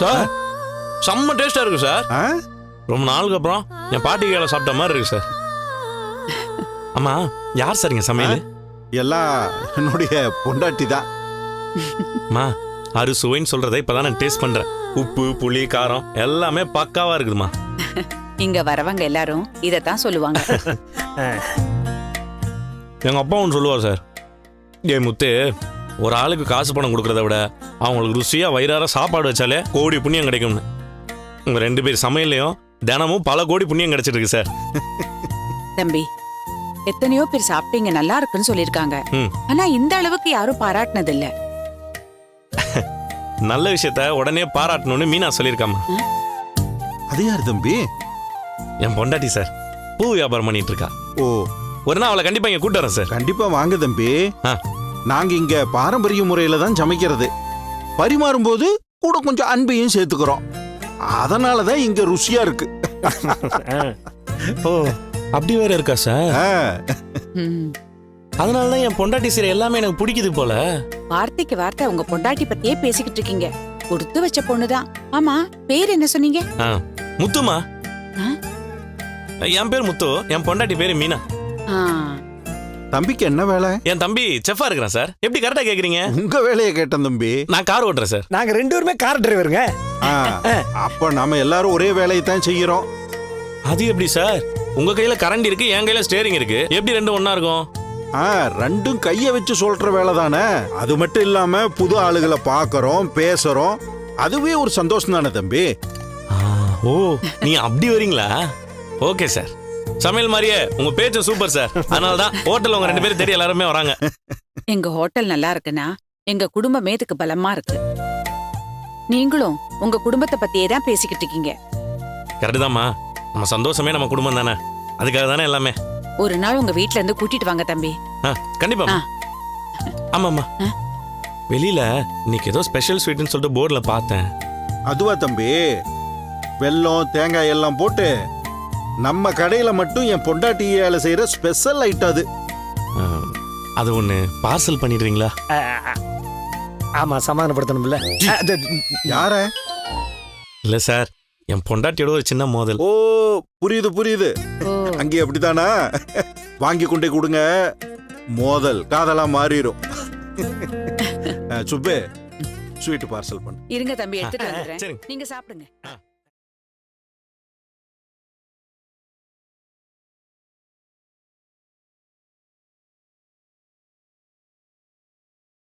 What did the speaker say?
Sir செம்ம டேஸ்டா இருக்கு சார். ரொம்ப நாளுக்கு அப்புறம் என் பாட்டி கையில சாப்பிட்ட மாதிரி இருக்கு சார். அம்மா யார் சார் இங்க சமையல்? எல்லாம் என்னுடைய பொண்டாட்டி தான். அம்மா அறுசுவைன்னு சொல்றதை இப்பதான் நான் டேஸ்ட் பண்றேன். உப்பு புளி காரம் எல்லாமே பக்காவா இருக்குதுமா. இங்க வரவங்க எல்லாரும் இதத்தான் சொல்லுவாங்க. எங்க அப்பா ஒன்று சொல்லுவார் சார், ஏ முத்து, ஒரு ஆளுக்கு காசு பணம் கொடுக்கறத விட அவங்களுக்கு ருசியா வயிறார சாப்பாடு வச்சாலே கோடி புண்ணியம் கிடைக்கும்னு. உங்க 2 பேர் சமையல்லையும் தினமும் பல கோடி புண்ணியம் கிடைச்சிட்டு இருக்கு சார். தம்பி, எத்தனையோ பேர் சாப்பிட்டீங்க நல்லா இருக்குன்னு சொல்லிருக்காங்க. ஆனா இந்த அளவுக்கு யாரும் பாராட்டினது இல்ல. நல்ல விஷயத்த உடனே பாராட்டணும்னு மீனா சொல்லியிருக்காமா. அது யார் தம்பி? என் பொண்டாட்டி சார், பூ வியாபாரம் பண்ணிட்டு இருக்கா. ஓ, ஒரு நாள் அவளை கண்டிப்பா இங்க கூட்டு வரேன் சார். கண்டிப்பா வாங்க தம்பி. ஆ. நாங்க இங்க பாரம்பரிய முறையில தான் சமைக்கிறது. பரிமாறும் போது கூட கொஞ்சம் அன்பையும் சேர்த்துக்கிறோம். அதனாலதான் இங்க ருசியா இருக்கு. ஓ, அப்படி வேற இருக்கா சார்? அதனாலதான் என் பொண்டாட்டி சீரை எல்லாமே எனக்கு பிடிக்குது போல. வார்த்தைக்கு வார்த்தை உங்க பொண்டாட்டி பத்தியே பேசிக்கிட்டு இருக்கீங்க. கொடுத்து வச்ச பொண்ணுதான். ஆமா, பேர் என்ன சொன்னீங்க? முத்துமா. என் பேர் முத்து, என் பொண்டாட்டி பேரு மீனா. தம்பிக்கு என்ன வேலை? என் தம்பி செஃபா இருக்கிறான் சார். எப்படி கரெக்டா கேக்குறீங்க? உங்க வேலையை கேட்டேன் தம்பி. நான் கார் ஓட்டுறேன் சார். நாங்க 2 பேருமே கார் டிரைவருங்க. அப்ப நாம எல்லாரும் ஒரே வேலையை தான் செய்யறோம். அது எப்படி சார்? உங்க கையில கரண்ட் இருக்கு, என் கையில ஸ்டேரிங் இருக்கு. எப்படி 2 ஒண்ணா இருக்கும்? ரெண்டும் கைய வச்சு சொல்ற வேலை தானே. அது மட்டும் இல்லாம புது ஆளுகளை பாக்குறோம், பேசுறோம். அதுவே ஒரு சந்தோஷம் தானே தம்பி. ஓ, நீ அப்படி வரீங்களா? Okay sir. சமையல் மாதிரியே உங்க பேச்சு சூப்பர் சார். அதனாலதான் ஹோட்டல் உங்க 2 பேரும் தேடி எல்லாருமே வராங்க. எங்க ஹோட்டல் நல்லா இருக்குன்னா எங்க குடும்பமே இதுக்கு பலமா இருக்கு. நீங்களும் உங்க குடும்பத்தை பத்தியே தான் பேசிக்கிட்டு இருக்கீங்க. கரெக்ட் தாம்மா. நம்ம சந்தோஷமே நம்ம குடும்பம் தானே. அதுக்காக தானே எல்லாமே. ஒரு நாள் உங்க வீட்ல இருந்து கூட்டிட்டு வாங்க தம்பி. கண்டிப்பா. ஆமாம்மா. வெளியில இன்னைக்கு ஏதோ ஸ்பெஷல் ஸ்வீட்னு சொல்லிட்டு போர்டுல பார்த்தேன். அதுவா தம்பி? வெல்லம் தேங்காய் எல்லாம் போட்டு நம்ம கடையில மட்டும் என் பொண்டாட்டியால செய்யற ஸ்பெஷல் ஐட்டம் அது. அது ஒண்ணு பார்சல் பண்ணிடுறீங்களா? ஆமா, சமாதானப்படுத்தணும்ல. யார? இல்ல சார், என் பொண்டாட்டியோட ஒரு சின்ன மோதல். ஓ, புரியுது புரியுது. அங்கே அப்படித்தானா? வாங்கி கொண்டே கொடுங்க. மோதல் காதலா மாறிடும். சுப்பே, ஸ்வீட் பார்சல் பண்ணு. இருங்க தம்பி, எடுத்துட்டு வந்துடுறேன். நீங்க சாப்பிடுங்க.